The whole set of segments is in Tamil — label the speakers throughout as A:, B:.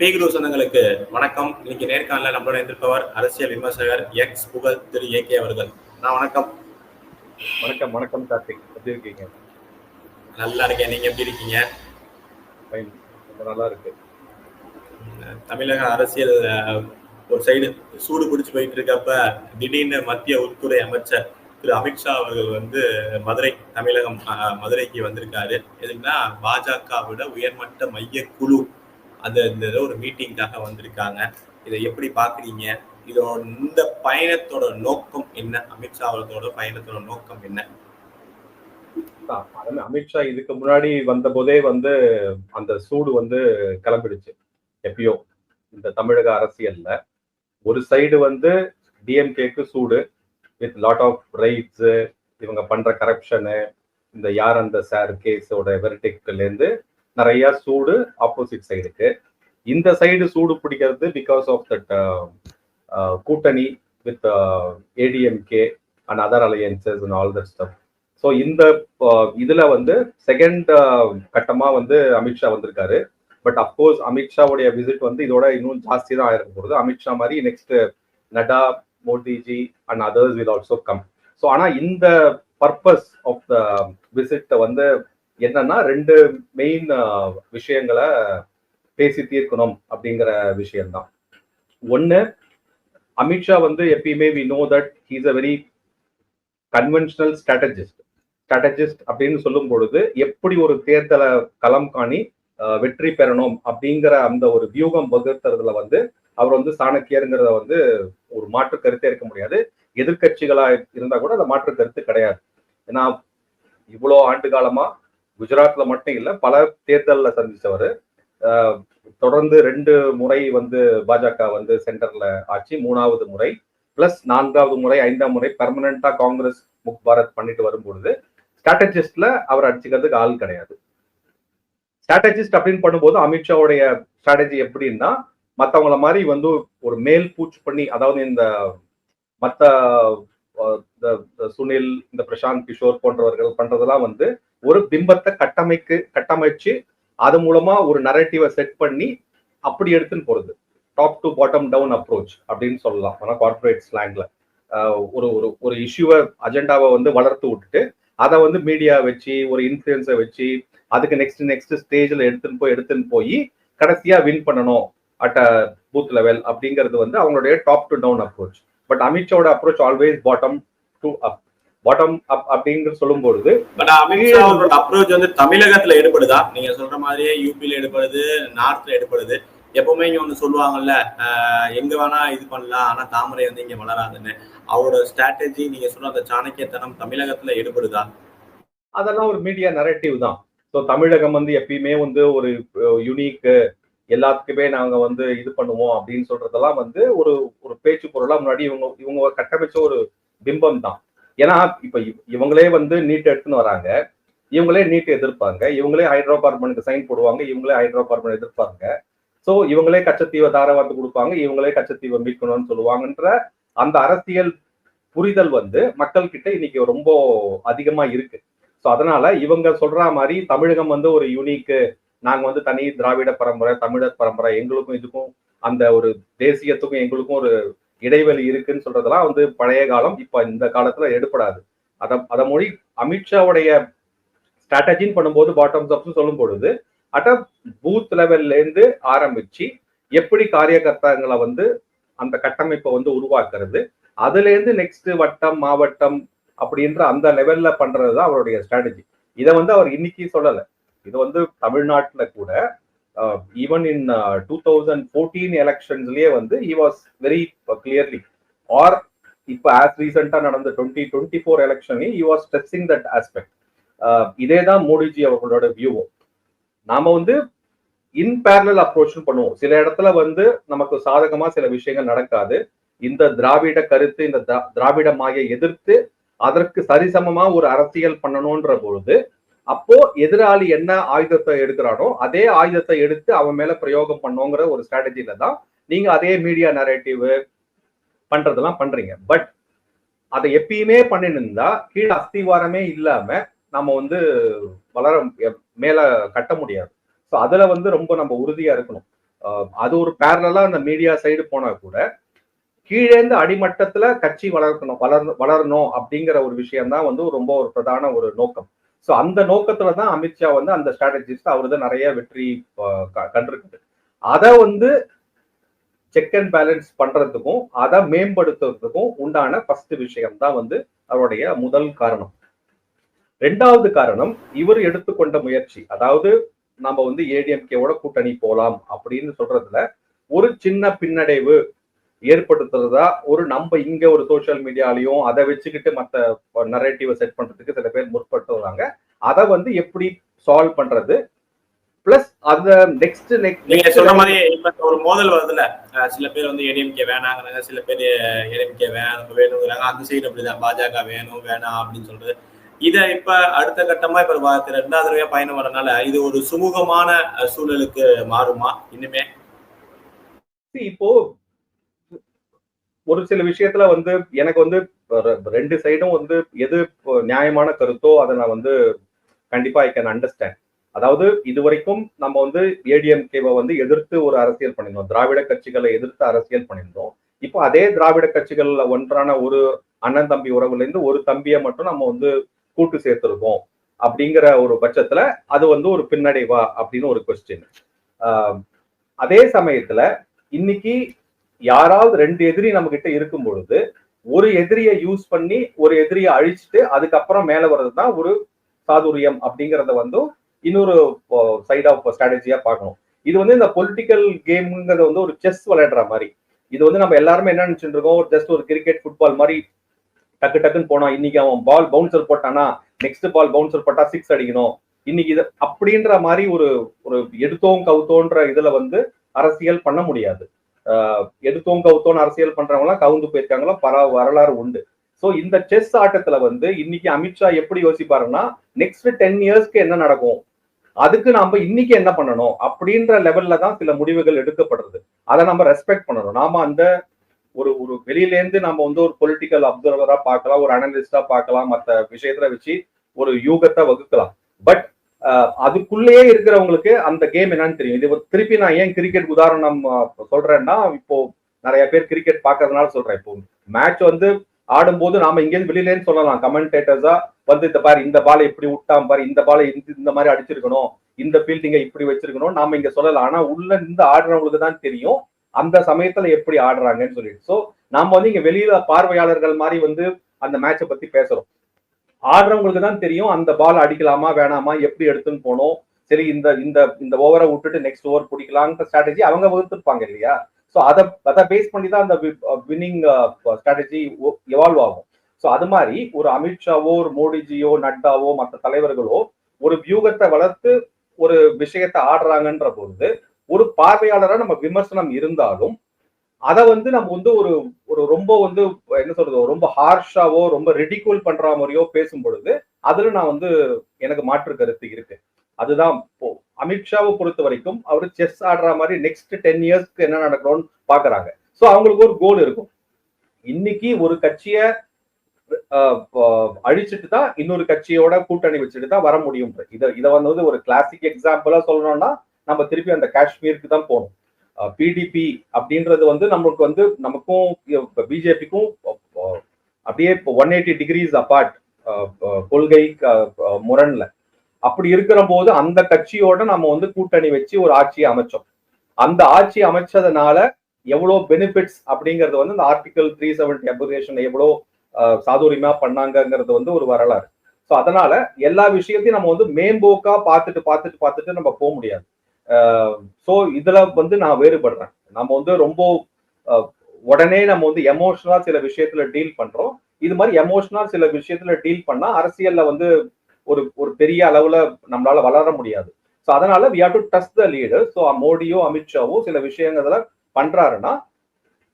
A: பீகுரு சொந்தங்களுக்கு வணக்கம். இன்னைக்கு நேர்காணல நம்மளோட இருந்திருப்பவர் அரசியல் விமர்சகர் எக்ஸ் புகழ் திரு ஏகே அவர்கள். வணக்கம்.
B: வணக்கம் வணக்கம் கார்த்திக், எப்படி இருக்கீங்க?
A: நல்லா இருக்கேன், நீங்க எப்படி இருக்கீங்க?
B: ரொம்ப நல்லா இருக்கு.
A: தமிழக அரசியல் ஒரு சைடு சூடு பிடிச்சு போயிட்டு இருக்கப்ப திடீர்னு மத்திய உள்துறை அமைச்சர் திரு அமித்ஷா அவர்கள் தமிழகம் மதுரைக்கு வந்திருக்காரு. எதுக்குன்னா பாஜகவோட உயர்மட்ட மைய குழு அந்த ஒரு மீட்டிங்காக வந்திருக்காங்க. இதை எப்படி பாக்குறீங்க? இதோட இந்த பயணத்தோட நோக்கம் என்ன? அமித்ஷா அவர்களோட பயணத்தோட நோக்கம் என்ன?
B: அமித்ஷா இதுக்கு முன்னாடி வந்த போதே அந்த சூடு கிளம்பிடுச்சு. எப்பயோ இந்த தமிழக அரசியல்ல ஒரு சைடு டிஎம்கேக்கு சூடு வித் லாட் ஆஃப் ரைட்ஸ், இவங்க பண்ற கரப்ஷனு, இந்த யார் அந்த சார் கேஸோட வெர்டிக்ட்ல இருந்து நிறைய சூடு ஆப்போசிட் சைடுக்கு. இந்த சைடு சூடு பிடிக்கிறது பிகாஸ் ஆஃப் தட் கூட்டணி with ADMK and other alliances and all that stuff. So இந்த இதுல செகண்ட் கட்டமா அமித்ஷா வந்திருக்காரு. பட் அப்கோர்ஸ் அமித்ஷாவுடைய விசிட் இதோட இன்னும் ஜாஸ்தி தான் ஆயிருக்க போகுது. அமித்ஷா மாதிரி next Nadda, Modiji and others will also come. So ஆனா இந்த பர்பஸ் ஆஃப் த விசிட் என்னன்னா ரெண்டு மெயின் விஷயங்களை பேசி தீர்க்கணும் அப்படிங்கிற விஷயம்தான். ஒன்னு, அமித்ஷா எப்பயுமே we know that he is a very conventional strategist அப்படின்னு சொல்லும் பொழுது எப்படி ஒரு தேர்தலை களம் காணி வெற்றி பெறணும் அப்படிங்கிற அந்த ஒரு வியூகம் வகுத்துறதுல அவர் சாணக்கியருங்கிறத ஒரு மாற்று கருத்தே இருக்க முடியாது. எதிர்கட்சிகளா இருந்தா கூட அந்த மாற்று கருத்து கிடையாது. ஏன்னா இவ்வளோ ஆண்டு காலமா குஜராத்ல மட்டும் இல்ல பல தேர்தல்ல சந்திச்சவர். தொடர்ந்து 2 முறை பாஜக சென்டர்ல ஆட்சி, 3வது முறை பிளஸ் 4வது முறை 5ஆம் முறை பெர்மனண்டா காங்கிரஸ் முக் பாரத் பண்ணிட்டு வரும்பொழுது ஸ்ட்ராட்டஜிஸ்ட்ல அவர் அடிச்சுக்கிறதுக்கு ஆள் கிடையாது. ஸ்ட்ராட்டஜிஸ்ட் அப்படின்னு பண்ணும்போது அமித்ஷாவுடைய ஸ்ட்ராட்டஜி எப்படின்னா மற்றவங்கள மாதிரி ஒரு மேல் பூச் பண்ணி, அதாவது இந்த மற்ற சுனில், இந்த பிரசாந்த் கிஷோர் போன்றவர்கள் பண்றதெல்லாம் ஒரு பிம்பத்தை கட்டமைச்சு அது மூலமா ஒரு நரேட்டிவை செட் பண்ணி அப்படி எடுத்துன்னு போறது. Top to bottom down approach அப்படின்னு சொல்லலாம். ஆனா கார்பரேட் ஸ்லாங்ல ஒரு ஒரு இஷ்யூவை அஜெண்டாவை வளர்த்து விட்டுட்டு அதை மீடியா வச்சு ஒரு இன்ஃபுளுன்ஸை வச்சு அதுக்கு நெக்ஸ்ட் ஸ்டேஜ்ல எடுத்துன்னு போய் கடைசியா வின் பண்ணணும் அட் அ பூத் லெவல் அப்படிங்கிறது அவங்களுடைய top to down approach. But அமித்ஷாவோட approach always bottom to up. Bottom up அப்படிங்கிறது சொல்லும் பொழுது
A: அமித்ஷாவோட அப்ரோச் தமிழகத்துல எடுப்படுதா? நீங்க சொல்ற மாதிரியே யூபியில எடுப்படுது, நார்த்ல எடுப்படுது. எப்பவுமே இங்க ஒண்ணு சொல்லுவாங்கல்ல, எங்க வேணா இது பண்ணலாம், ஆனா தாமரை இங்க வளராதுன்னு. அவரோட ஸ்ட்ராட்டஜி நீங்க சொல்ற அந்த சாணக்கியத்தனம் தமிழகத்துல எடுபடுதா?
B: அதெல்லாம் ஒரு மீடியா நரேட்டிவ் தான். ஸோ தமிழகம் எப்பயுமே ஒரு யூனிக், எல்லாத்துக்குமே நாங்க இது பண்ணுவோம் அப்படின்னு சொல்றதெல்லாம் ஒரு ஒரு பேச்சு பொருளா முன்னாடி இவங்க கட்டமைச்ச ஒரு பிம்பம் தான். ஏன்னா இப்ப இவங்களே நீட் எடுத்துன்னு வராங்க, இவங்களே நீட் எதிர்ப்பாங்க, இவங்களே ஹைட்ரோ கார்பனுக்கு சைன் போடுவாங்க, இவங்களே ஹைட்ரோ கார்பன் எதிர்ப்பாங்க. ஸோ இவங்களே கச்சத்தீவை தாரவாத்து கொடுப்பாங்க, இவங்களே கச்சத்தீவை மீட்கணும்னு சொல்லுவாங்கன்ற அந்த அரசியல் புரிதல் மக்கள் கிட்ட இன்னைக்கு ரொம்ப அதிகமா இருக்கு. ஸோ அதனால இவங்க சொல்ற மாதிரி தமிழகம் ஒரு யூனிக், நாங்க தனி திராவிட பரம்பரை, தமிழர் பரம்பரை, எங்களுக்கும் இதுக்கும் அந்த ஒரு தேசியத்துக்கும் எங்களுக்கும் ஒரு இடைவெளி இருக்குன்னு சொல்றதெல்லாம் பழைய காலம். இப்ப இந்த காலத்துல எடுப்படாது. அத மொழி அமித்ஷாவுடைய ஸ்ட்ராட்டஜின்னு பண்ணும்போது பாட்டம்ஸ் அப் சொல்லும் பொழுது அட் பூத் லெவல்ல இருந்து ஆரம்பிச்சு எப்படி காரியகர்த்தாங்களை அந்த கட்டமைப்பை உருவாக்குறது, அதுல இருந்து நெக்ஸ்ட் வட்டம் மாவட்டம் அப்படின்ற அந்த லெவல்ல பண்றதுதான் அவருடைய ஸ்ட்ராட்டஜி. இதை அவர் இன்னைக்கு சொல்லல. இது தமிழ்நாட்டுல கூட ஈவன் இன் 2014 எலெக்ஷன்ஸ்லயே he was very clearly, or இப்ப ஆஸ் ரீசெண்டா நடந்த 2024 எலெக்ஷன்லயே he was stressing that aspect. இதேதான் மோடிஜி அவர்களோட வியூவும். நாம இன் பேரலல் அப்ரோச் பண்ணுவோம். சில இடத்துல நமக்கு சாதகமா சில விஷயங்கள் நடக்காது. இந்த திராவிட கருத்து, இந்த திராவிட மாயை எதிர்த்து அதற்கு சரிசமமா ஒரு அரசியல் பண்ணணும்ன்ற பொழுது அப்போ எதிராளி என்ன ஆயுதத்தை எடுக்கிறானோ அதே ஆயுதத்தை எடுத்து அவன் மேல பிரயோகம் பண்ணுங்கிற ஒரு ஸ்ட்ராட்டஜில தான் நீங்க அதே மீடியா நரேட்டிவ் பண்றதெல்லாம் பண்றீங்க. பட் அதை எப்பயுமே பண்ணிருந்தா கீழே அஸ்திவாரமே இல்லாம நம்ம வளர மேல கட்ட முடியாது. ஸோ அதுல ரொம்ப நம்ம உறுதியா இருக்கணும். அது ஒரு பேரலா அந்த மீடியா சைடு போனா கூட கீழேந்து அடிமட்டத்துல கட்சி வளரணும் அப்படிங்கிற ஒரு விஷயம் தான் வந்து ரொம்ப ஒரு பிரதான ஒரு நோக்கம். ஸோ அந்த நோக்கத்துலதான் அமித்ஷா வந்து அந்த ஸ்ட்ராட்டஜிஸ்ட் அவருதான் நிறைய வெற்றி கண்டிருக்குது. அதை வந்து செக் அண்ட் பேலன்ஸ் பண்றதுக்கும் அதை மேம்படுத்துறதுக்கும் உண்டான ஃபர்ஸ்ட் விஷயம் தான் வந்து அவருடைய முதல் காரணம். ரெண்டாவது காரணம் இவர் எடுத்துக்கொண்ட முயற்சி, அதாவது நம்ம வந்து ஏடிஎம்கேவோட கூட்டணி போலாம் அப்படின்னு சொல்றதுல ஒரு சின்ன பின்னடைவு ஏற்படுத்துறதா ஒரு நம்ம இங்க ஒரு சோசியல் மீடியாலையும் அதை வச்சுக்கிட்டு மற்ற நரேட்டிவை செட் பண்றதுக்கு சில பேர் முற்படுத்துறாங்க. அதை வந்து எப்படி சால்வ் பண்றது, பிளஸ் அந்த நெக்ஸ்ட்
A: நீங்க சொல்ற மாதிரி இப்ப ஒரு மோதல் வருதுல, சில பேர் வந்து ஏடிஎம்கே வேணாங்கிறாங்க, சில பேர் ஏடிஎம்கே வேணுங்கிறாங்க, அந்த சைடு அப்படிதான் பாஜக வேணும் வேணாம் அப்படின்னு சொல்றது. இத இப்ப அடுத்த கட்டமா இப்ப 2வது தடவையா பயணம் வரனால இது ஒரு சுமூகமான சூழலுக்கு மாறுமா இன்னுமே?
B: இப்போ ஒரு சில விஷயத்துல வந்து எனக்கு வந்து ரெண்டு சைடும் வந்து எது நியாயமான கருத்தோ அதை நான் வந்து கண்டிப்பா ஐ கேன் அண்டர்ஸ்டாண்ட். அதாவது இதுவரைக்கும் நம்ம வந்து ஏடிஎம்கேவை வந்து எதிர்த்து ஒரு அரசியல் பண்ணியிருந்தோம், திராவிட கட்சிகளை எதிர்த்து அரசியல் பண்ணியிருந்தோம். இப்போ அதே திராவிட கட்சிகள்ல ஒன்றான ஒரு அண்ணன் தம்பி உறவுல இருந்து ஒரு தம்பியை மட்டும் நம்ம வந்து கூட்டு சேர்த்திருக்கோம் அப்படிங்கிற ஒரு பட்சத்துல அது வந்து ஒரு பின்னடைவா அப்படின்னு ஒரு கொஸ்டின். அதே சமயத்துல இன்னைக்கு யாராவது ரெண்டு எதிரி நம்ம கிட்ட இருக்கும் பொழுது ஒரு எதிரியை யூஸ் பண்ணி ஒரு எதிரியை அழிச்சுட்டு அதுக்கப்புறம் மேல வர்றதுதான் ஒரு சாதுரியம் அப்படிங்கறத வந்து இன்னொரு சைட் ஆஃப் ஸ்ட்ராட்டஜியா பார்க்கணும். இது வந்து இந்த பொலிட்டிக்கல் கேம்ங்கிறது வந்து ஒரு செஸ் விளையாடுற மாதிரி. இது வந்து நம்ம எல்லாருமே என்ன நினைச்சுட்டு இருக்கோம், ஜஸ்ட் ஒரு கிரிக்கெட் ஃபுட்பால் மாதிரி டக்கு டக்குன்னு போனா, இன்னைக்கு அவன் பால் பவுன்சர் போட்டானா நெக்ஸ்ட் பால் பவுன்சர் போட்டா 6 அடிக்கணும், இன்னைக்கு இது அப்படின்ற மாதிரி ஒரு ஒரு எடுத்தோம் கவுத்தோன்ற இதுல வந்து அரசியல் பண்ண முடியாது. எடுத்தோம் கவுத்தோன்னு அரசியல் பண்றவங்க எல்லாம் கவுந்து போயிருக்காங்களா வரலாறு உண்டு. சோ இந்த செஸ் ஆட்டத்துல வந்து இன்னைக்கு அமித்ஷா எப்படி யோசிப்பாருன்னா, நெக்ஸ்ட் 10 இயர்ஸ்க்கு என்ன நடக்கும், அதுக்கு நாம இன்னைக்கு என்ன பண்ணணும் அப்படின்ற லெவல்ல தான் சில முடிவுகள் எடுக்கப்படுறது. அதை நம்ம ரெஸ்பெக்ட் பண்ணணும். நாம அந்த ஒரு ஒரு வெளியில இருந்து நம்ம வந்து ஒரு பொலிட்டிக்கல் அப்சர்வரா பார்க்கலாம், ஒரு அனலிஸ்டா பார்க்கலாம், மற்ற விஷயத்துல வச்சு ஒரு யூகத்தை வகுக்கலாம். பட் அதுக்குள்ளேயே இருக்கிறவங்களுக்கு அந்த கேம் என்னன்னு தெரியும். இது திருப்பி நான் ஏன் கிரிக்கெட் உதாரணம் சொல்றேன்னா, இப்போ நிறைய பேர் கிரிக்கெட் பாக்குறதுனால சொல்றேன். இப்போ மேட்ச் வந்து ஆடும்போது நாம இங்கேருந்து வெளியில இருந்து சொல்லலாம், கமெண்டேட்டர்ஸா வந்து இந்த பாரு இந்த பாலை இப்படி விட்டான் பாரு, இந்த பாலை இந்த மாதிரி அடிச்சிருக்கணும், இந்த ஃபீல்டிங்க இப்படி வச்சிருக்கணும், நாம இங்க சொல்லலாம். ஆனா உள்ள இருந்து ஆடுறவங்களுக்கு தான் தெரியும் அந்த சமயத்துல எப்படி ஆடுறாங்கன்னு சொல்லிட்டு. சோ நாம வந்து இங்க வெளியில பார்வையாளர்கள் மாதிரி வந்து அந்த மேட்சை பத்தி பேசுறோம். ஆடுறவங்களுக்கு தான் தெரியும் அந்த பால் அடிக்கலாமா வேணாமா, எப்படி எடுத்துன்னு போனோம், சரி இந்த இந்த இந்த ஓவரை விட்டுட்டு நெக்ஸ்ட் ஓவர் பிடிக்கலான்ற ஸ்ட்ராட்டஜி அவங்க வகுத்துருப்பாங்க இல்லையா. ஸோ அதை பேஸ் பண்ணி தான் அந்த வின்னிங் ஸ்ட்ராட்டஜி எவால்வ் ஆகும். ஸோ அது மாதிரி ஒரு அமித்ஷாவோ ஒரு மோடிஜியோ நட்டாவோ மற்ற தலைவர்களோ ஒரு வியூகத்தை வளர்த்து ஒரு விஷயத்தை ஆடுறாங்கன்ற பொழுது ஒரு பார்வையாளராக நம்ம விமர்சனம் இருந்தாலும் அதை வந்து நம்ம வந்து ஒரு ஒரு ரொம்ப வந்து என்ன சொல்றது, ரொம்ப ஹார்ஷாவோ ரொம்ப ரிடிகூல் பண்ற மாதிரியோ பேசும் பொழுது அதுல நான் வந்து எனக்கு மாற்று கருத்து இருக்கு. அதுதான் அமித்ஷாவை பொறுத்த வரைக்கும் அவரு செஸ் ஆடுற மாதிரி நெக்ஸ்ட் 10 இயர்ஸ்க்கு என்ன நடக்கணும்னு பாக்குறாங்க. சோ அவங்களுக்கு ஒரு கோல் இருக்கும். இன்னைக்கு ஒரு கட்சியை அழிச்சுட்டு தான் இன்னொரு கட்சியோட கூட்டணி வச்சுட்டு தான் வர முடியும். இதை வந்து ஒரு கிளாசிக் எக்ஸாம்பிளா சொல்லணும்னா நம்ம திருப்பி அந்த காஷ்மீருக்கு தான் போகணும். பிடிபி அப்படின்றது வந்து நமக்கு வந்து நமக்கும் பிஜேபிக்கும் அப்படியே 180 டிகிரிஸ் அபார்ட் கொள்கை முரண்ல. அப்படி இருக்கிற போது அந்த கட்சியோட நம்ம வந்து கூட்டணி வச்சு ஒரு ஆட்சியை அமைச்சோம். அந்த ஆட்சி அமைச்சதுனால எவ்வளவு பெனிஃபிட்ஸ் அப்படிங்கறது வந்து இந்த ஆர்டிகல் 370 அப்ளிகேஷன் எவ்வளவு சாதுரியமா பண்ணாங்கிறது வந்து ஒரு வரலாறு. ஸோ அதனால எல்லா விஷயத்தையும் நம்ம வந்து மேம்போக்கா பார்த்துட்டு நம்ம போக முடியாது. ஸோ இதுல வந்து நான் வேறுபடுறேன். நம்ம வந்து ரொம்ப உடனே நம்ம வந்து எமோஷனலா சில விஷயத்துல டீல் பண்றோம். இது மாதிரி எமோஷனலா சில விஷயத்துல டீல் பண்ணா அரசியல்ல வந்து ஒரு ஒரு பெரிய அளவுல நம்மளால வளர முடியாது. ஸோ அதனால we have to trust the leader. So மோடியோ அமித்ஷாவோ சில விஷயங்கள்ல பண்றாருன்னா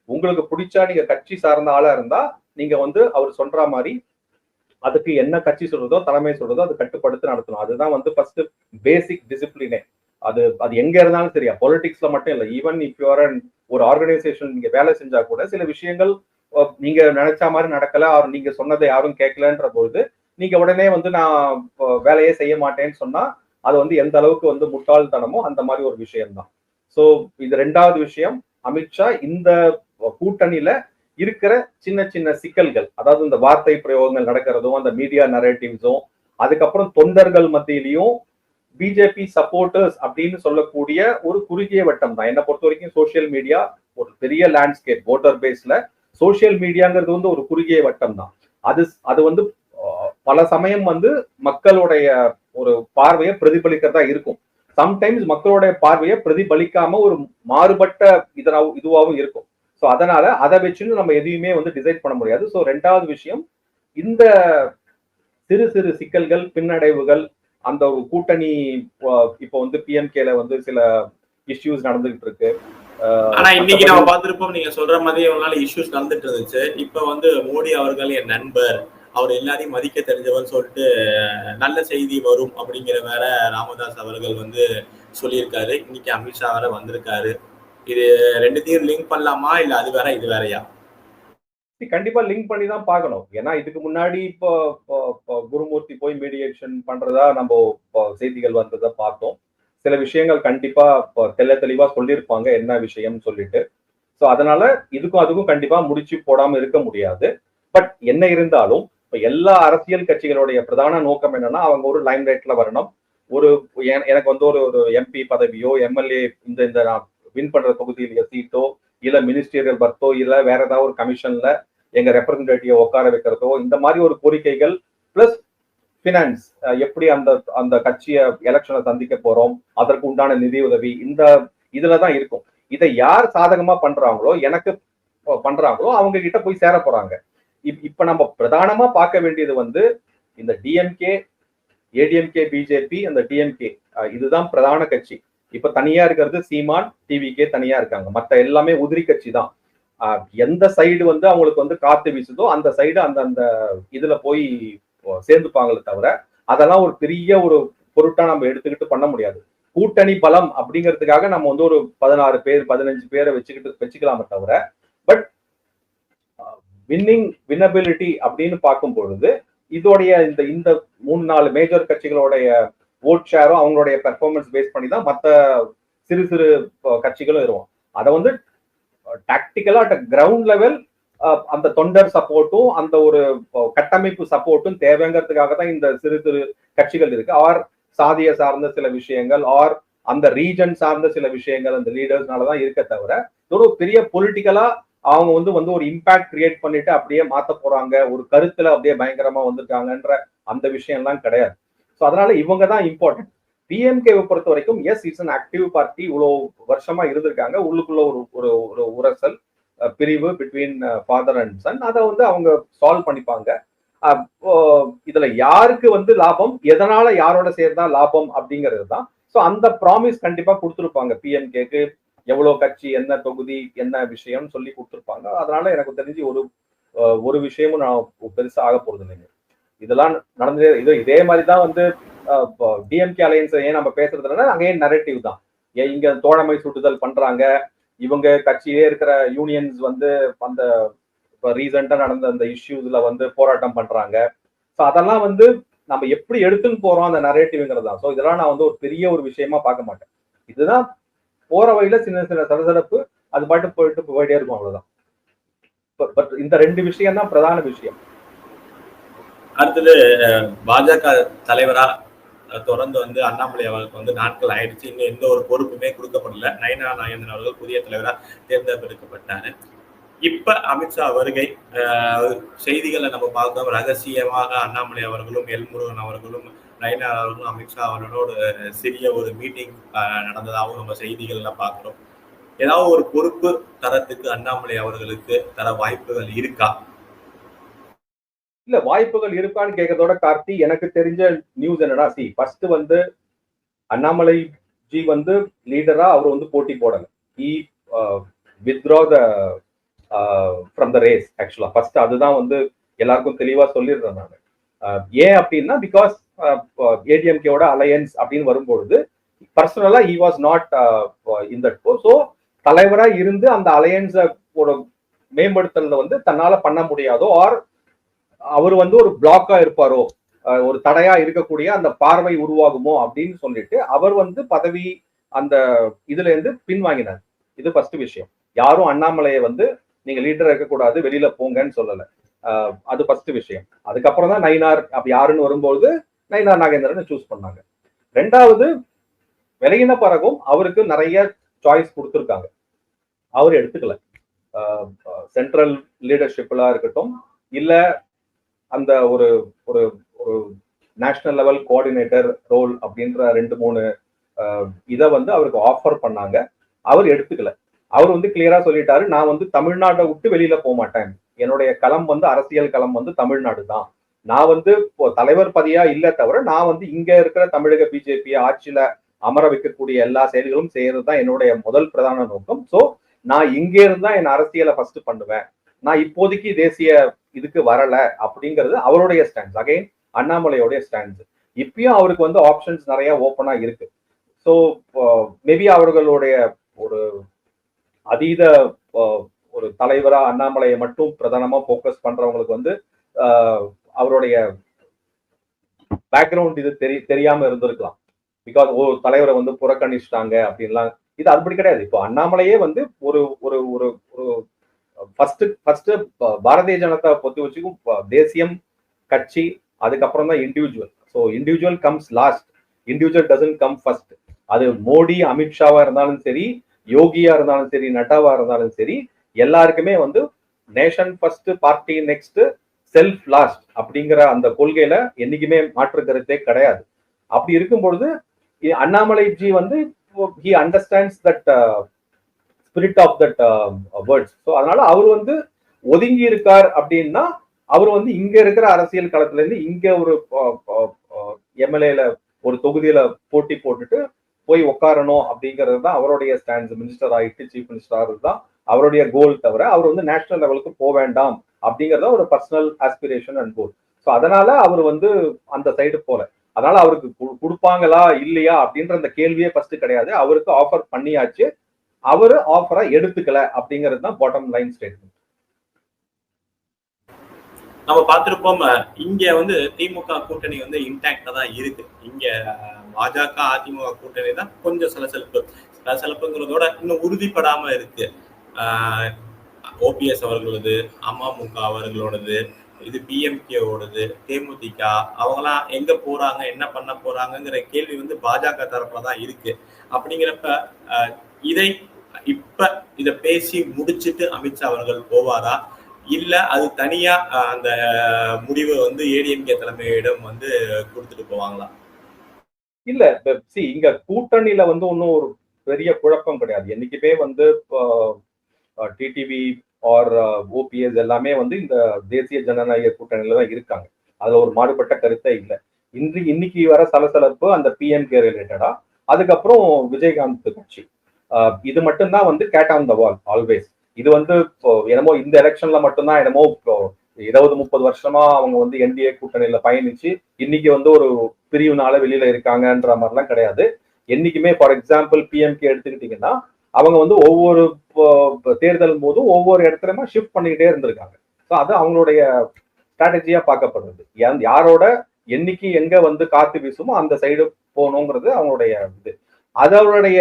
B: உங்களுக்கு பிடிச்சா நீங்க கட்சி சார்ந்த ஆளா இருந்தா நீங்க வந்து அவர் சொல்ற மாதிரி அதுக்கு என்ன கட்சி சொல்றதோ தலைமை சொல்றதோ அது கட்டுப்படுத்தி நடத்தணும். அதுதான் வந்து ஃபர்ஸ்ட் பேசிக் டிசிப்ளினே. அது எங்க இருந்தாலும் சரியா, பொலிட்டிக்ஸ்ல மட்டும் இல்லை, ஈவன் இஃப் யூஆர் ஒரு ஆர்கனைசேஷன் நீங்க வேலை செஞ்சா கூட சில விஷயங்கள் நீங்க நினைச்ச மாதிரி நடக்கல, நீங்க சொன்னதை யாரும் கேட்கலன்ற பொழுது நீங்க உடனே வந்து நான் வேலையே செய்ய மாட்டேன்னு சொன்னா அது வந்து எந்த அளவுக்கு வந்து முட்டாள்தனமோ அந்த மாதிரி ஒரு விஷயம்தான். ஸோ இது ரெண்டாவது விஷயம். அமித்ஷா இந்த கூட்டணியில இருக்கிற சின்ன சின்ன சிக்கல்கள், அதாவது இந்த வார்த்தை பிரயோகங்கள் நடக்கிறதும், அந்த மீடியா நரேட்டிவ்ஸும், அதுக்கப்புறம் தொண்டர்கள் மத்தியிலையும் பிஜேபி சப்போர்ட்டர்ஸ் அப்படின்னு சொல்லக்கூடிய ஒரு குறுகிய வட்டம் தான். என்னை பொறுத்த வரைக்கும் சோசியல் மீடியா ஒரு பெரிய லேண்ட்ஸ்கேப். ஓட்டர் பேஸ்ல சோசியல் மீடியாங்கிறது வந்து ஒரு குறுகிய வட்டம் தான். அது வந்து பல சமயம் வந்து மக்களுடைய ஒரு பார்வையை பிரதிபலிக்கிறதா இருக்கும். சம்டைம்ஸ் மக்களுடைய பார்வையை பிரதிபலிக்காம ஒரு மாறுபட்ட இதுவாகவும் இருக்கும். ஸோ அதனால அதை வச்சுன்னு நம்ம எதையுமே வந்து டிசைட் பண்ண முடியாது. ஸோ ரெண்டாவது விஷயம், இந்த சிறு சிறு சிக்கல்கள், பின்னடைவுகள், அந்த ஒரு கூட்டணி இப்போ வந்து பிஎம்கேல வந்து சில இஷ்யூஸ் நடந்துகிட்டு இருக்கு.
A: ஆனா இன்னைக்கு நம்ம பார்த்திருப்போம், நீங்க சொல்ற மாதிரி அவங்களால இஷ்யூஸ் நடந்துட்டு இருந்துச்சு. இப்ப வந்து மோடி அவர்கள் என் நண்பர், அவர் எல்லாரையும் மதிக்க தெரிஞ்சவர் சொல்லிட்டு நல்ல செய்தி வரும் அப்படிங்கிற வேற ராமதாஸ் அவர்கள் வந்து சொல்லியிருக்காரு. இன்னைக்கு அமித்ஷா வேற வந்திருக்காரு. இது ரெண்டுத்தையும் லிங்க் பண்ணலாமா, இல்ல அது வேற இது வேறையா?
B: கண்டிப்பா லிங்க் பண்ணி தான் பார்க்கணும். ஏன்னா இதுக்கு முன்னாடி இப்போ குருமூர்த்தி போய் மீடியேஷன் பண்றதா நம்ம செய்திகள் வந்ததை பார்த்தோம். சில விஷயங்கள் கண்டிப்பா தெல்ல தெளிவா சொல்லியிருப்பாங்க என்ன விஷயம் சொல்லிட்டு. ஸோ அதனால இதுக்கும் அதுக்கும் கண்டிப்பா முடிச்சு போடாம இருக்க முடியாது. பட் என்ன இருந்தாலும் இப்ப எல்லா அரசியல் கட்சிகளுடைய பிரதான நோக்கம் என்னன்னா, அவங்க ஒரு லைம் லைட்ல வரணும். எனக்கு வந்து ஒரு எம்பி பதவியோ, எம்எல்ஏ இந்த வின் பண்ற தொகுதியில சீட்டோ, இல்ல மினிஸ்டீரியல் பர்த்தோ, இல்ல வேற ஏதாவது ஒரு கமிஷன்ல எங்க ரெப்ரசன்டேட்டிவ் உட்கார வைக்கிறதோ, இந்த மாதிரி ஒரு கோரிக்கைகள் பிளஸ் பினான்ஸ், எப்படி அந்த கட்சியை எலெக்ஷனை சந்திக்க போறோம், அதற்கு உண்டான நிதி உதவி, இந்த இதுலதான் இருக்கும். இதை யார் சாதகமா பண்றாங்களோ, எனக்கு பண்றாங்களோ அவங்க கிட்ட போய் சேர போறாங்க. இப்ப நம்ம பிரதானமா பார்க்க வேண்டியது வந்து இந்த டிஎம்கே, ஏடிஎம்கே, பிஜேபி, அந்த டிஎம்கே, இதுதான் பிரதான கட்சி. இப்ப தனியா இருக்கிறது சீமான், டிவிகே தனியா இருக்காங்க. மத்த எல்லாமே உதிரி கட்சி தான். எந்த சைடு வந்து அவங்களுக்கு வந்து காத்து வீசுதோ அந்த சைடு அந்த இதுல போய் சேர்ந்துப்பாங்களே தவிர அதெல்லாம் ஒரு பெரிய ஒரு பொருட்டா நம்ம எடுத்துக்கிட்டு பண்ண முடியாது. கூட்டணி பலம் அப்படிங்கிறதுக்காக நம்ம வந்து ஒரு 16 பேர் 15 பேரை வச்சுக்கலாமே தவிர, பட் வின்னபிலிட்டி அப்படின்னு பார்க்கும் பொழுது இதோடைய இந்த 3-4 மேஜர் கட்சிகளுடைய ஓட் ஷேரும் அவங்களுடைய பெர்ஃபார்மன்ஸ் பேஸ் பண்ணி தான் மற்ற சிறு சிறு கட்சிகளும் இருக்கும். அதை வந்து டாக்டிக்கலா அட் கிரவுண்ட் லெவல் அந்த தொண்டர் சப்போர்ட்டும் அந்த ஒரு கட்டமைப்பு சப்போர்ட்டும் தேவைங்கிறதுக்காக தான் இந்த சிறு சிறு கட்சிகள் இருக்கு. ஆர் சாதிய சார்ந்த சில விஷயங்கள், ஆர் அந்த ரீஜன் சார்ந்த சில விஷயங்கள் அந்த லீடர்ஸ்னாலதான் இருக்க தவிர ஒரு பெரிய பொலிட்டிக்கலா அவங்க வந்து ஒரு இம்பாக்ட் கிரியேட் பண்ணிட்டு அப்படியே மாத்த போறாங்க, ஒரு கருத்துல அப்படியே பயங்கரமா வந்திருக்காங்கன்ற அந்த விஷயம் எல்லாம் கிடையாது. ஸோ அதனால இவங்க தான் இம்பார்ட்டன்ட். பிஎம்கேவை பொறுத்த வரைக்கும் S it's an active party, இவ்வளவு வருஷமா இருந்திருக்காங்க. உள்ளுக்குள்ள ஒரு உரசல் பிரிவு பிட்வீன் ஃபாதர் அண்ட் சன், அதை வந்து அவங்க சால்வ் பண்ணிப்பாங்க. இதுல யாருக்கு வந்து லாபம், எதனால யாரோட சேர்ந்தா லாபம் அப்படிங்கிறது தான். ஸோ அந்த ப்ராமிஸ் கண்டிப்பா கொடுத்துருப்பாங்க. பிஎம்கேக்கு எவ்வளவு கட்சி, என்ன தொகுதி, என்ன விஷயம் சொல்லி கொடுத்துருப்பாங்க. அதனால எனக்கு தெரிஞ்சு ஒரு விஷயமும் நான் பெருசா ஆக போறது இல்லைங்க. இதெல்லாம் நடந்தது. இதே மாதிரிதான் வந்து டிஎம்கே அலையன்ஸ் ஏன் நம்ம பேசுறதுனா அங்கே நரேட்டிவ் தான். இங்க தோழமை சுட்டுதல் பண்றாங்க, இவங்க கட்சியிலே இருக்கிற யூனியன்ஸ் வந்து அந்த ரீசெண்டா நடந்த அந்த இஷ்யூஸ்ல வந்து போராட்டம் பண்றாங்க. ஸோ அதெல்லாம் வந்து நம்ம எப்படி எடுத்துன்னு போறோம் அந்த நரேட்டிவ்ங்கிறது தான். ஸோ இதெல்லாம் நான் வந்து ஒரு பெரிய ஒரு விஷயமா பார்க்க மாட்டேன். இதுதான் போற வழியில சின்ன சின்ன சலசலப்பு, அது பாட்டு போயிட்டே இருக்கும், அவ்வளவுதான். பட் இந்த 2 விஷயம் தான் பிரதான விஷயம்.
A: அடுத்தது பாஜக தலைவரா தொடர்ந்து வந்து அண்ணாமலை அவர்களுக்கு வந்து நாட்கள் ஆயிடுச்சு, இன்னும் எந்த ஒரு பொறுப்புமே கொடுக்கப்படல. நயனா நாகேந்திரன் அவர்கள் புதிய தலைவரா தேர்ந்தெடுக்கப்பட்டாரு. இப்ப அமித்ஷா வருகை செய்திகளை நம்ம பார்த்தோம். ரகசியமாக அண்ணாமலை அவர்களும் எல்முருகன் அவர்களும் நயனா அவர்களும் அமித்ஷா அவர்களோட சிறிய ஒரு மீட்டிங் நடந்ததாகவும் நம்ம செய்திகள்ல பார்க்கிறோம். ஏதாவது ஒரு பொறுப்பு தரத்துக்கு அண்ணாமலை அவர்களுக்கு தர வாய்ப்புகள் இருக்கா?
B: இல்ல, வாய்ப்புகள் இருக்கான்னு கேட்கறதோட கார்த்தி, எனக்கு தெரிஞ்ச நியூஸ் என்னன்னா, ஃபர்ஸ்ட் வந்து அண்ணாமலை ஜி வந்து லீடரா அவர் வந்து போட்டி போடல. He withdraw from the race. ஆக்சுவலா ஃபர்ஸ்ட் அதுதான் வந்து எல்லாருக்கும் தெளிவா சொல்லிடுறேன் நான். ஏன் அப்படின்னா, பிகாஸ் ஏடிஎம்கேவோட அலையன்ஸ் அப்படின்னு வரும்பொழுது பர்சனலா he was not in that போர். ஸோ தலைவரா இருந்து அந்த அலையன்ஸை மேம்படுத்துறத வந்து தன்னால பண்ண முடியாதோ, ஆர் அவர் வந்து ஒரு பிளாக்கா இருப்பாரோ, ஒரு தடையா இருக்கக்கூடிய அந்த பார்வை உருவாகுமோ அப்படின்னு சொல்லிட்டு அவர் வந்து பதவி அந்த இதுல இருந்து பின்வாங்கினார். இது ஃபர்ஸ்ட் விஷயம். யாரும் அண்ணாமலையை வந்து நீங்க லீடரா இருக்கக்கூடாது, வெளியில போங்கன்னு சொல்லல. அது ஃபர்ஸ்ட் விஷயம். அதுக்கப்புறம் தான் நயினார் அப்படி யாருன்னு வரும்போது நயினார் நாகேந்திரன் சூஸ் பண்ணாங்க. ரெண்டாவது, விலகின பிறகும் அவருக்கு நிறைய சாய்ஸ் கொடுத்துருக்காங்க, அவர் எடுத்துக்கல. சென்ட்ரல் லீடர்ஷிப்ல இருக்கட்டும், இல்ல அந்த ஒரு ஒரு ஒரு நேஷனல் லெவல் கோஆர்டினேட்டர் ரோல் அப்படின்ற 2-3 இதை வந்து அவருக்கு ஆஃபர் பண்ணாங்க, அவர் எடுத்துக்கல. அவர் வந்து கிளியரா சொல்லிட்டாரு, நான் வந்து தமிழ்நாட்டை விட்டு வெளியில போக மாட்டேன், என்னுடைய களம் வந்து அரசியல் களம் வந்து தமிழ்நாடு தான், நான் வந்து தலைவர் பதியா இல்ல தவிர நான் வந்து இங்க இருக்கிற தமிழக பிஜேபி ஆட்சியில அமர வைக்கக்கூடிய எல்லா செயல்களும் செய்யறது தான் என்னுடைய முதல் பிரதான நோக்கம். சோ நான் இங்கே இருந்தா என் அரசியலை ஃபர்ஸ்ட் பண்ணுவேன், நான் இப்போதைக்கு தேசிய இதுக்கு வரல அப்படிங்கிறது அவருடைய ஸ்டாண்ட்ஸ். Again அண்ணாமலையோடைய stands. இப்பயும் அவருக்கு வந்து ஆப்ஷன்ஸ் நிறைய ஓப்பனா இருக்கு. ஸோ மேபி அவர்களுடைய ஒரு அதீத ஒரு தலைவரா அண்ணாமலையை மட்டும் பிரதானமா போக்கஸ் பண்றவங்களுக்கு வந்து அவருடைய பேக்ரவுண்ட் இது தெரியாம இருந்திருக்கலாம். பிகாஸ் ஒரு தலைவரை வந்து புறக்கணிச்சிட்டாங்க அப்படின்லாம். இது அப்படி கிடையாது. இப்போ அண்ணாமலையே வந்து ஒரு ஒரு ஒரு ஃபர்ஸ்ட் பாரதிய ஜனதா பொறுத்த வச்சுக்கும் தேசியம், கட்சி, அதுக்கப்புறம் தான் individual. So individual comes last, individual doesn't come first. அது மோடி, அமித்ஷாவா இருந்தாலும் சரி, யோகியா இருந்தாலும் சரி, நட்டாவா இருந்தாலும் சரி, எல்லாருக்குமே வந்து nation first, party next, self last அப்படிங்கிற அந்த கொள்கையில என்னைக்குமே மாற்று கருத்தே கிடையாது. அப்படி இருக்கும் பொழுது அண்ணாமலை ஜி வந்து he understands that spirit of that words. So அதனால அவர் வந்து ஒதுங்கி இருக்கார் அப்படின்னா, அவர் வந்து இங்க இருக்கிற அரசியல் களத்துல இருந்து இங்க ஒரு எம்எல்ஏல ஒரு தொகுதியில போட்டி போட்டுட்டு போய் உட்காரணும் அப்படிங்கிறது தான் அவருடைய ஸ்டாண்ட்ஸ். மினிஸ்டர் ஆகிட்டு சீஃப் மினிஸ்டர் ஆகிறது தான் அவருடைய கோல் தவிர அவர் வந்து நேஷனல் லெவலுக்கு போக வேண்டாம் அப்படிங்கறத ஒரு personal aspiration and goal. So அதனால அவர் வந்து அந்த சைடு போல. அதனால அவருக்கு கொடுப்பாங்களா இல்லையா அப்படின்ற அந்த கேள்வியே ஃபர்ஸ்ட் கிடையாது. அவருக்கு ஆஃபர் பண்ணியாச்சு, அவரு ஆஃபரை எடுத்துக்கல அப்படிங்கிறது தான் பாட்டம் லைன் ஸ்டேட்மெண்ட்.
A: நம்ம பார்த்திருப்போம், இங்க வந்து திமுக கூட்டணி வந்து இன்டாக்டா தான் இருக்கு. இங்க பாஜக அதிமுக கூட்டணி தான் கொஞ்சம் சலசலப்புங்கிறதோட இன்னும் உறுதிப்படாம இருக்கு. ஓபிஎஸ் அவர்களது, அமமுக அவர்களோடது, இது பிஎம்கேவோடது, தேமுதிக, அவங்களாம் எங்க போறாங்க, என்ன பண்ண போறாங்கிற கேள்வி வந்து பாஜக தரப்புல தான் இருக்கு. அப்படிங்கிறப்ப இதை பேசி முடிச்சுட்டு அமித்ஷா அவர்கள் போவாரா, இல்ல அது தனியா அந்த முடிவை வந்து ஏடிஎம்கே தலைமையிடம் வந்து கொடுத்துட்டு போவாங்களா?
B: இல்ல, இங்க கூட்டணியில வந்து ஒன்னும் ஒரு பெரிய குழப்பம் கிடையாது. என்னைக்குமே வந்து டிடிவி ஆர் ஓபிஎஸ் எல்லாமே வந்து இந்த தேசிய ஜனநாயக கூட்டணியில தான் இருக்காங்க. அதுல ஒரு மாறுபட்ட கருத்தே இல்லை. இன்னைக்கு வர சலசலப்பு அந்த பிஎம்கே ரிலேட்டடா, அதுக்கப்புறம் விஜயகாந்த் கட்சி, இது மட்டும்தான் வந்து cat on the wall always. இது வந்து என்னமோ இந்த எலெக்ஷன்ல மட்டும்தான் என்னமோ 20-30 வருஷமா அவங்க வந்து என்டிஏ கூட்டணியில பயணிச்சு இன்னைக்கு வந்து ஒரு பிரிவுனால வெளியில இருக்காங்கன்ற மாதிரிலாம் கிடையாது. என்னைக்குமே ஃபார் எக்ஸாம்பிள் பிஎம்கே எடுத்துக்கிட்டீங்கன்னா, அவங்க வந்து ஒவ்வொரு தேர்தல் போதும் ஒவ்வொரு இடத்துலயுமே ஷிஃப்ட் பண்ணிக்கிட்டே இருந்திருக்காங்க. ஸோ அது அவங்களுடைய ஸ்ட்ராட்டஜியா பார்க்கப்படுறது. யாரோட என்னைக்கு எங்க வந்து காத்து வீசுமோ அந்த சைடு போகணுங்கிறது அவங்களுடைய இது. அதனுடைய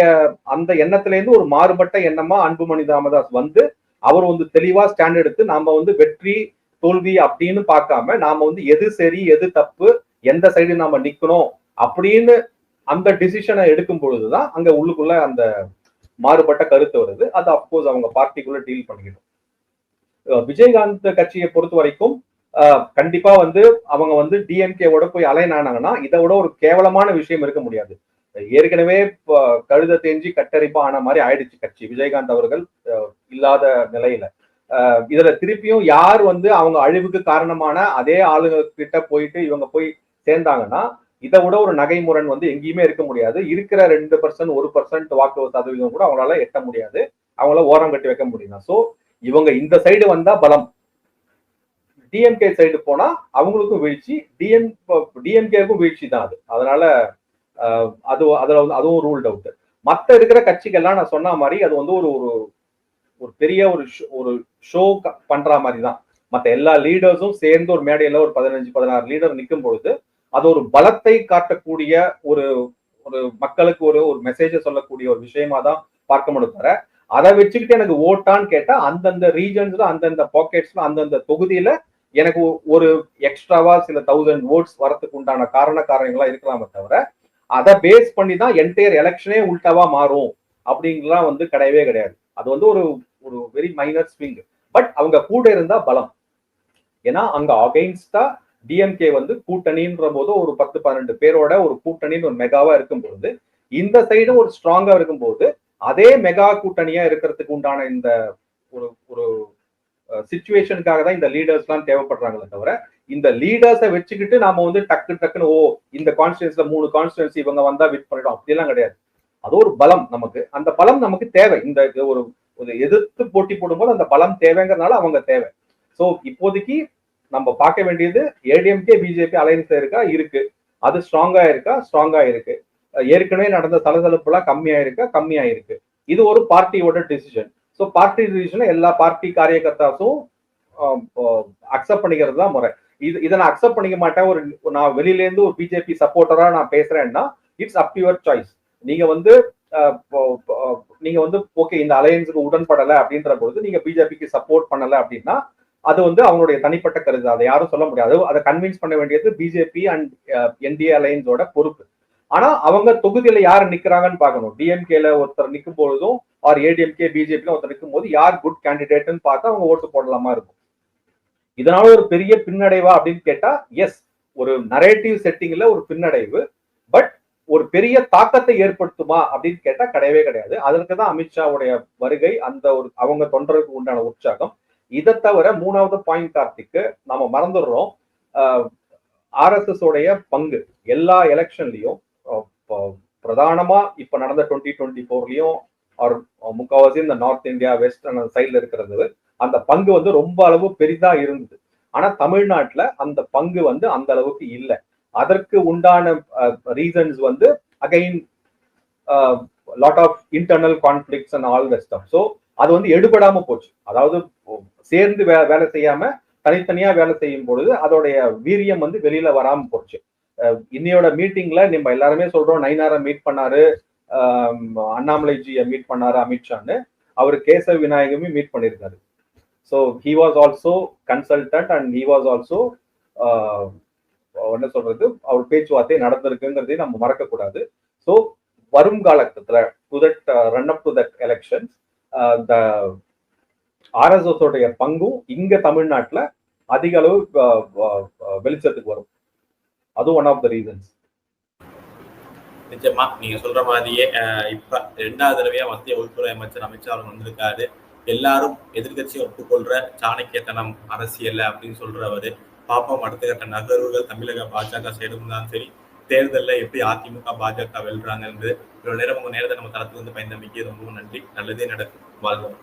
B: அந்த எண்ணத்துல இருந்து ஒரு மாறுபட்ட எண்ணமா அன்புமணி ராமதாஸ் வந்து அவர் வந்து தெளிவா ஸ்டாண்ட் எடுத்து நாம வந்து வெற்றி தோல்வி அப்படின்னு பார்க்காம நாம வந்து எது சரி எது தப்பு, எந்த சைடு நாம நிக்கணும் அப்படின்னு அந்த டிசிஷனை எடுக்கும் பொழுதுதான் அங்க உள்ளுக்குள்ள அந்த மாறுபட்ட கருத்து வருது. அது அப்கோர்ஸ் அவங்க பார்ட்டிக்குள்ள டீல் பண்ணிக்கணும். விஜயகாந்த் கட்சியை பொறுத்த வரைக்கும் கண்டிப்பா வந்து அவங்க வந்து டிஎம்கேவோட போய் அலைன் ஆனாங்கன்னா இதை விட ஒரு கேவலமான விஷயம் இருக்க முடியாது. ஏற்கனவே கழுத தேஞ்சி கட்டரிப்பா ஆன மாதிரி ஆயிடுச்சு கட்சி, விஜயகாந்த் அவர்கள் இல்லாத நிலையில. இதுல திருப்பியும் யார் வந்து அவங்க அழிவுக்கு காரணமான அதே ஆளுங்க கிட்ட போயிட்டு இவங்க போய் சேர்ந்தாங்கன்னா இதை விட ஒரு நகைமுரண் வந்து எங்கேயுமே இருக்க முடியாது. இருக்கிற 2%, 1% வாக்கு சதவீதம் கூட அவங்களால எட்ட முடியாது, அவங்கள ஓரம் கட்டி வைக்க முடியும். சோ இவங்க இந்த சைடு வந்தா பலம், டிஎம்கே சைடு போனா அவங்களுக்கும் வீழ்ச்சி, டிஎம்கேக்கும் வீழ்ச்சி தான் அது. அதனால அதுவும் ரூல்ட் அவுட். மத்த இருக்கிற கட்சிகள்லாம் நான் சொன்ன மாதிரி அது வந்து ஒரு பெரிய ஒரு ஷோ பண்ற மாதிரி தான். மற்ற எல்லா லீடர்ஸும் சேர்ந்து ஒரு மேடையில ஒரு 15-16 லீடர் நிற்கும் பொழுது அது ஒரு பலத்தை காட்டக்கூடிய ஒரு ஒரு மக்களுக்கு ஒரு ஒரு மெசேஜை சொல்லக்கூடிய ஒரு விஷயமா தான் பார்க்க முடியும் தவிர அதை வச்சுக்கிட்டு எனக்கு ஓட்டான்னு கேட்டா அந்தந்த ரீஜன்ஸ்ல அந்தந்த பாக்கெட்ஸ்ல அந்தந்த தொகுதியில எனக்கு ஒரு எக்ஸ்ட்ராவா சில 1000 votes வரதுக்கு உண்டான காரணங்களா இருக்கலாமே தவிர அதை பேஸ் பண்ணி தான் என்டையர் எலெக்ஷனே உல்டாவா மாறும் அப்படிங்கலாம் வந்து கிடையவே கிடையாது. அது வந்து ஒரு ஒரு வெரி மைனர் ஸ்விங். பட் அவங்க கூட இருந்தா பலம். ஏன்னா அங்க அகைன்ஸ்டா டிஎம்கே வந்து கூட்டணின்ற போது ஒரு 10-12 பேரோட ஒரு கூட்டணின்னு ஒரு மெகாவா இருக்கும்போது இந்த சைடு ஒரு ஸ்ட்ராங்கா இருக்கும்போது அதே மெகா கூட்டணியா இருக்கிறதுக்கு உண்டான இந்த ஒரு ஒரு சிச்சுவேஷனுக்காக தான் இந்த லீடர்ஸ் எல்லாம் தேவைப்படுறாங்களே தவிர இந்த லீடர்ஸை வச்சுக்கிட்டு நாம வந்து டக்குன்னு இந்த கான்ஸ்டியூன்சில 3 கான்ஸ்டியூன்சி இவங்க வந்தா விட் பண்ணிடும் அப்படிலாம் கிடையாது. அது ஒரு பலம் நமக்கு. அந்த பலம் நமக்கு தேவை. இந்த ஒரு ஒரு எதிர்த்து போட்டி போடும்போது அந்த பலம் தேவைங்கிறதுனால அவங்க தேவை. சோ இப்போதைக்கு நம்ம பார்க்க வேண்டியது ஏடிஎம்கே பிஜேபி அலைன்ஸ் இருக்கா இருக்கு. அது ஸ்ட்ராங்கா இருக்கா ஸ்ட்ராங்கா இருக்கு. ஏற்கனவே நடந்த சலசலப்புலாம் கம்மியா இருக்கு. இது ஒரு பார்ட்டியோட டிசிஷன். ஸோ பார்ட்டி டிசிஷனை எல்லா பார்ட்டி காரியகர்த்தாஸும் அக்செப்ட் பண்ணிக்கிறது தான் முறை. இதை நான் அக்செப்ட் பண்ணிக்க மாட்டேன். நான் வெளியில இருந்து ஒரு பிஜேபி சப்போர்ட்டரா நான் பேசுறேன்னா it's up to your choice. நீங்க வந்து ஓகே இந்த அலையன்ஸுக்கு உடன்படலை அப்படின்ற பொழுது நீங்க பிஜேபிக்கு சப்போர்ட் பண்ணல அப்படின்னா அது வந்து அவங்களுடைய தனிப்பட்ட கருத்து. அதை யாரும் சொல்ல முடியாது. அதை கன்வின்ஸ் பண்ண வேண்டியது பிஜேபி அண்ட் என்டிஏ அலையன்ஸோட பொறுப்பு. ஆனா அவங்க தொகுதியில யாரு நிக்கிறாங்கன்னு பார்க்கணும். டிஎம்கேல ஒருத்தர் நிற்கும் பொழுதும் ஆர் ஏடிஎம்கே பிஜேபி ஒருத்தர் நிற்கும் போது யார் குட் கேண்டிடேட்னு பார்த்தா அவங்க ஓட்டு போடலாமா இருக்கும். இதனால ஒரு பெரிய பின்னடைவா அப்படின்னு கேட்டா எஸ், ஒரு நரேட்டிவ் செட்டிங்ல ஒரு பின்னடைவு. பட் ஒரு பெரிய தாக்கத்தை ஏற்படுத்துமா அப்படின்னு கேட்டா கிடையவே கிடையாது. அதற்குதான் அமித்ஷாவுடைய வருகை, அந்த ஒரு அவங்க தொண்டருக்கு உண்டான உற்சாகம். இதை தவிர 3வது பாயிண்ட் கார்த்திக்கு நாம மறந்துடுறோம். ஆர்எஸ்எஸ் உடைய பங்கு எல்லா எலெக்ஷன்லயும் பிரதானமா இப்ப நடந்த 2024லயும் முக்கால்வாசி இந்த நார்த் இந்தியா வெஸ்ட் சைட்ல இருக்கிறது அந்த பங்கு வந்து ரொம்ப அளவு பெரிதா இருந்தது. ஆனா தமிழ்நாட்டுல அந்த பங்கு வந்து அந்த அளவுக்கு இல்லை. அதற்கு உண்டான ரீசன்ஸ் வந்து again lot of internal conflicts and all the stuff. So அது வந்து எடுபடாம போச்சு. அதாவது சேர்ந்து வேலை செய்யாம தனித்தனியா வேலை செய்யும் பொழுது அதோடைய வீரியம் வந்து வெளியில வராம போச்சு. இன்னையோட மீட்டிங்ல நம்ம எல்லாருமே சொல்றோம் நயினாரை மீட் பண்ணாரு, அண்ணாமலைஜியை மீட் பண்ணாரு அமித்ஷான்னு. அவர் கேசவ விநாயகமே மீட் பண்ணியிருக்காரு. So he was also consultant and he was also என்ன சொல்றது அவர் பேச்சுவார்த்தை நடந்திருக்குங்கிறதையும் நம்ம மறக்க கூடாது. ஸோ வரும் காலத்துல to that run up to that elections the RSS உடைய பங்கும் இங்க தமிழ்நாட்டுல அதிக அளவு வெளிச்சத்துக்கு வரும். அது ஒன் ஆஃப் த ரீசன்ஸ்.
A: நிச்சயமா நீங்க சொல்ற மாதிரியே இப்ப 2வது தடவையா மத்திய உள்துறை அமைச்சர் அமித்ஷா அவர் வந்திருக்காரு. எல்லாரும் எதிர்கட்சியை ஒப்புக்கொள்ற சாணக்கியத்தனம் அரசியல் அப்படின்னு சொல்றவரு. பாப்போம் அடுத்த கட்ட நகர்வுகள் தமிழக பாஜக சைடும் தான் சரி, தேர்தலில் எப்படி அதிமுக பாஜக வெல்றாங்க என்று இவ்வளவு நேரம் உங்க நேரத்தை நம்ம தளத்துல இருந்து பயந்தமைக்கு ரொம்ப நன்றி. நல்லதே நடக்கும். வாழ்க.